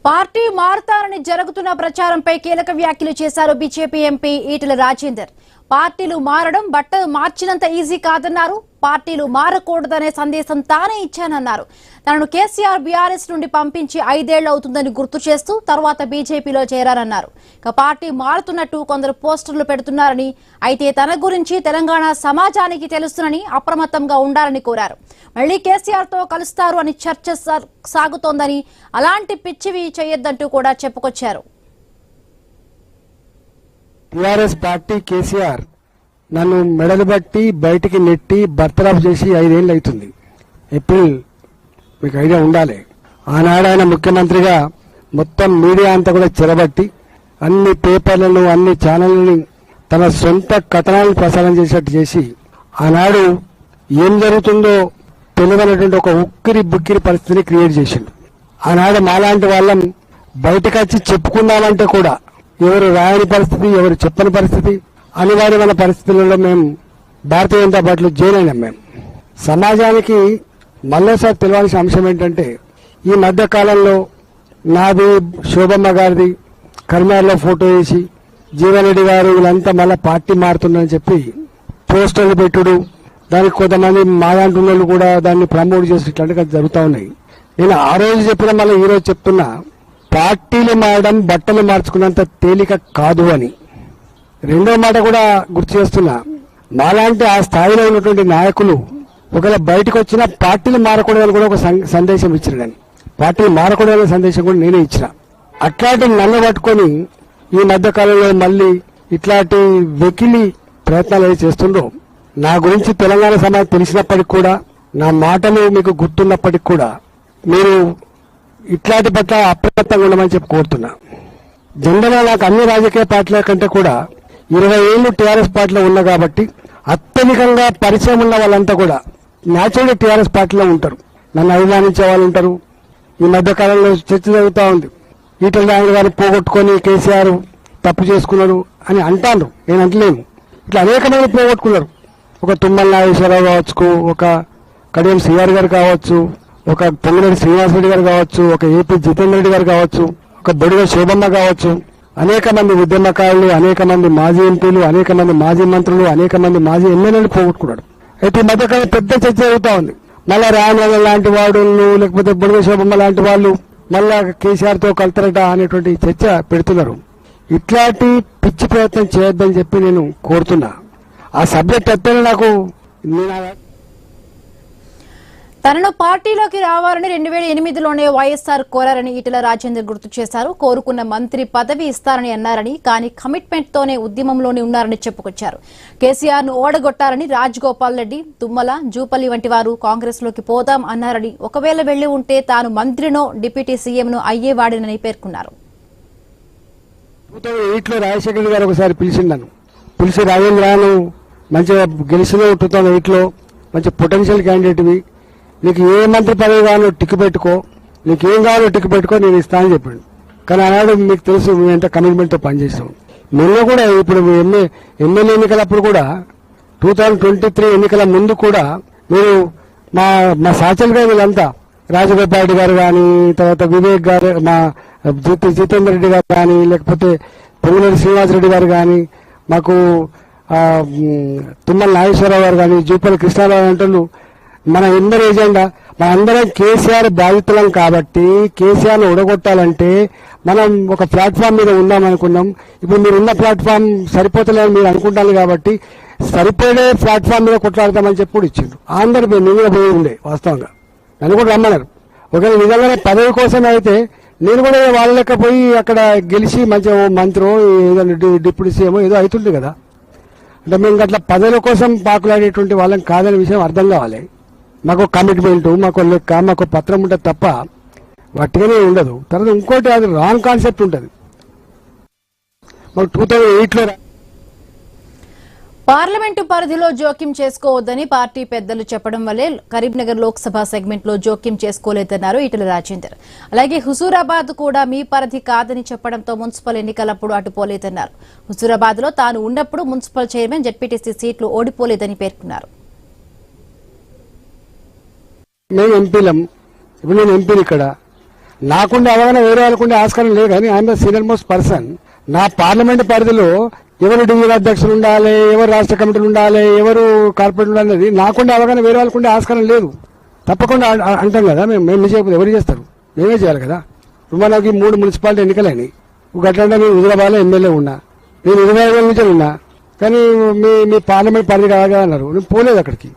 Party మారుతారని జరుగుతున్న ప్రచారంపై కీలక వ్యాఖ్యలు చేశారు బీజేపీ ఎంపీ ఈటెల రాజేందర్. పార్టీలు మారడం బట్టలు మార్చినంత ఈజీ కాదన్నారు. పార్టీలు మారకూడదనే సందేశం తానే ఇచ్చానన్నారు. తనను కేసీఆర్ బీఆర్ఎస్ నుండి పంపించి 5 ఏళ్లు అవుతుందని గుర్తు చేస్తూ తర్వాత బీజేపీలో చేరారన్నారు. ఇక పార్టీ మారుతున్నట్టు కొందరు పోస్టర్లు పెడుతున్నారని, అయితే తన గురించి తెలంగాణ సమాజానికి తెలుస్తుందని అప్రమత్తంగా ఉండాలని కోరారు. మళ్లీ కేసీఆర్ తో కలుస్తారు అని చర్చ సాగుతోందని, అలాంటి పిచ్చివి చేయొద్దంటూ కూడా చెప్పుకొచ్చారు. టీఆర్ఎస్ పార్టీ కేసీఆర్ నన్ను మెడలు బట్టి బయటికి నెట్టి బర్తరఫ్ చేసి 5 ఏళ్ళు అవుతుంది. ఏప్రిల్ మీకు ఐడియా ఉండాలి. ఆనాడు ఆయన ముఖ్యమంత్రిగా మొత్తం మీడియా అంతా కూడా చెరబట్టి అన్ని పేపర్లను అన్ని ఛానళ్లని తన సొంత కథనాలను ప్రసారం చేసేట్టు చేసి ఆనాడు ఏం జరుగుతుందో తెలియనటువంటి ఒక ఉక్కిరి బుక్కిరి పరిస్థితిని క్రియేట్ చేసిండు. ఆనాడు మాలాంటి వాళ్ళం బయటకు వచ్చి చెప్పుకుందామంటే కూడా ఎవరు రాయని పరిస్థితి, ఎవరు చెప్పని పరిస్థితి, అనివార్యమైన పరిస్థితులలో మేము భారతీయ జనతా పార్టీలో జాయిన్ అయినాం. మేము సమాజానికి మళ్ళీసారి తెలియాల్సిన అంశం ఏంటంటే, ఈ మధ్య కాలంలో నాది, శోభమ్మ గారిది కరీంనగర్లో ఫోటో వేసి జీవన్ రెడ్డి గారు వీళ్ళంతా మళ్ళీ పార్టీ మారుతుందని చెప్పి పోస్టర్లు పెట్టుడు, దానికి కొంతమంది మాలాంటి వాళ్ళు కూడా దాన్ని ప్రమోట్ చేసి ఇట్లాంటివి జరుగుతూ ఉన్నాయి. నేను ఆ రోజు చెప్పిన మళ్ళీ ఈ రోజు చెప్తున్నా, పార్టీలు మారడం బట్టలు మార్చుకున్నంత తేలిక కాదు అని. రెండో మాట కూడా గుర్తు చేస్తున్నా, మాలాంటి ఆ స్థాయిలో ఉన్నటువంటి నాయకులు ఒకవేళ బయటకు వచ్చిన పార్టీలు మారకూడదని కూడా ఒక సందేశం ఇచ్చినాడని, పార్టీలు మారకూడదనే సందేశం కూడా నేనే ఇచ్చిన. అట్లాంటి నన్ను పట్టుకొని ఈ మధ్య కాలంలో మళ్ళీ ఇట్లాంటి వెకిలి ప్రయత్నాలు చేస్తుండ్రో, నా గురించి తెలంగాణ సమాజం తెలిసినప్పటికి కూడా, నా మాటలు మీకు గుర్తున్నప్పటికి కూడా మీరు ఇట్లాంటి పట్ల అప్రమత్తంగా ఉండమని చెప్పి కోరుతున్నా. జనరల్గా నాకు అన్ని రాజకీయ పార్టీల కంటే కూడా 20 ఏళ్లు టీఆర్ఎస్ పార్టీలో ఉన్నా కాబట్టి అత్యధికంగా పరిచయం ఉన్న వాళ్ళంతా కూడా న్యాచురల్గా టీఆర్ఎస్ పార్టీలో ఉంటారు. నన్ను అభిమానించే వాళ్ళు ఉంటారు. ఈ మధ్య కాలంలో చర్చ జరుగుతూ ఉంది, ఈటెల రాజేందర్ గారిని పోగొట్టుకొని కేసీఆర్ తప్పు చేసుకున్నారు అని అంటారు. నేను అంటలేను. ఇట్లా అనేక మంది పోగొట్టుకున్నారు. ఒక తుమ్మల నాగేశ్వరరావు కావచ్చు, ఒక కడియం శ్రీఆర్ గారు కావచ్చు, ఒక పొంగిరెడ్డి శ్రీనివాసరెడ్డి గారు కావచ్చు, ఒక ఏపీ జితేందర్ రెడ్డి గారు కావచ్చు, ఒక బొడిగ శోభమ్మ కావచ్చు, అనేక మంది ఉద్యమకారులు, అనేక మంది మాజీ ఎంపీలు, అనేక మంది మాజీ మంత్రులు, అనేక మంది మాజీ ఎమ్మెల్యేలు పోగొట్టుకున్నాడు. అయితే ఈ మధ్యకాలం పెద్ద చర్చ జరుగుతూ ఉంది. మళ్ళా రామనగర్ లాంటి వాడు, లేకపోతే బొడిగ శోభమ్మ లాంటి వాళ్ళు మళ్ళా కేసీఆర్ తో కలుతారట అనేటువంటి చర్చ పెడుతున్నారు. ఇట్లాంటి పిచ్చి ప్రయత్నం చేయొద్దని చెప్పి నేను కోరుతున్నా. ఆ సబ్జెక్ట్ ఎత్తేనే నాకు తనను పార్టీలోకి రావాలని 2008లోనే వైఎస్ఆర్ కోరారని ఈటెల రాజేందర్ గుర్తు చేశారు. కోరుకున్న మంత్రి పదవి ఇస్తారని అన్నారని, కానీ కమిట్మెంట్ తోనే ఉద్యమంలోనే ఉన్నారని చెప్పుకొచ్చారు. కేసీఆర్ ను ఓడగొట్టారని రాజగోపాల్ రెడ్డి, తుమ్మల, జూపల్లి వంటి వారు కాంగ్రెస్ లోకి పోదాం అన్నారని, ఒకవేళ వెళ్లి ఉంటే తాను మంత్రినో డిప్యూటీ సీఎంను అయ్యేవాడినని పేర్కొన్నారు. 2008లో రాజశేఖర్ గారు ఒకసారి పిలిచి రాజేంద్రను మంచిగా గెలిచిన 2008లో మంచి పొటెన్షియల్ క్యాండిడేట్వి, నీకు ఏ మంత్రి పదవి కావాలో టిక్కు పెట్టుకో, నీకేం కావాలో టిక్కు పెట్టుకో, నేను ఇస్తానని చెప్పాడు. కానీ ఆనాడు మీకు తెలుసు మేము ఎంత కమిట్మెంట్తో పనిచేస్తాం. మేము కూడా ఇప్పుడు ఎమ్మెల్యే ఎన్నికలప్పుడు కూడా 2023 ఎన్నికల ముందు కూడా మీరు మా సహచరులుగా వీళ్ళంతా రాజగోపాల్ రెడ్డి గారు కానీ, తర్వాత వివేక్ గారు, మా జితేందర్ రెడ్డి గారు కానీ, లేకపోతే పొంగిరెడ్డి శ్రీనివాసరెడ్డి గారు కానీ, మాకు తుమ్మల నాగేశ్వరరావు గారు కానీ, జూపల్లి కృష్ణారావు అంటూ మన అందరి ఏజెండా, మన అందరం కేసీఆర్ బాధితులం కాబట్టి కేసీఆర్ ను ఉడగొట్టాలంటే మనం ఒక ప్లాట్ఫామ్ మీద ఉందామనుకున్నాం. ఇప్పుడు మీరు ఉన్న ప్లాట్ఫామ్ సరిపోతలేదని మీరు అనుకుంటాను కాబట్టి సరిపోయే ప్లాట్ఫామ్ మీద కొట్లాడతామని చెప్పి కూడా ఇచ్చిండు. అందరు నేను కూడా పోయి ఉండే, వాస్తవంగా నన్ను కూడా రమ్మన్నారు. ఒకవేళ నిజంగానే పదవి కోసమే అయితే నేను కూడా వాళ్ళ లెక్క పోయి అక్కడ గెలిచి మంచిగా మంత్రో ఏదో డిప్యూటీ సీఎం ఏదో అవుతుంది కదా. అంటే మేము అట్లా పదవుల కోసం పాకులాడేటువంటి వాళ్ళం కాదనే విషయం అర్థం కావాలి. మాకు కమిట్మెంట్, మాకు లెక్క, మాకు పత్రం ఉంటుంది తప్ప వట్టిగానే ఉండదు. తర్వాత ఇంకోటి అది రాంగ్ కాన్సెప్ట్ ఉంటుంది. మాకు 2008లో పార్లమెంటు పరిధిలో జోక్యం చేసుకోవద్దని పార్టీ పెద్దలు చెప్పడం వల్లే కరీంనగర్ లోక్సభ సెగ్మెంట్ లో జోక్యం చేసుకోలేదన్నారు ఈటెల రాజేందర్. అలాగే హుజూరాబాద్ కూడా మీ పరిధి కాదని చెప్పడంతో మున్సిపల్ ఎన్నికలప్పుడు అటుపోలేదన్నారు. హుజూరాబాద్ లో తాను ఉన్నప్పుడు మున్సిపల్ చైర్మన్, జెడ్పీటీసీ సీట్లు ఓడిపోలేదని పేర్కొన్నారు. మేము ఎంపీలం, ఇప్పుడు నేను ఎంపీని ఇక్కడ నాకుండే అవగాహన వేరే వాళ్ళకుండే ఆస్కారం లేదు కానీ I'm the senior most person. నా పార్లమెంట్ పరిధిలో ఎవరు డివిజన్ అధ్యక్షులు ఉండాలి, ఎవరు రాష్ట్ర కమిటీలు ఉండాలి, ఎవరు కార్పొరేట్ ఉండాలి అనేది నాకుండే అవగాహన వేరే వాళ్ళకుండే ఆస్కారం లేదు. తప్పకుండా అంటాం కదా, మేము చేయకపోతే ఎవరు చేస్తారు, మేమే చేయాలి కదా. మనకి 3 మున్సిపాలిటీ ఎన్నికలని గట్లంటే నేను హుజరాబాద్లో ఎమ్మెల్యే ఉన్నా, నేను 25 నుంచి ఉన్నా, కానీ మీ పార్లమెంట్ పరిధి కాదా అన్నారు, నేను పోలేదు అక్కడికి.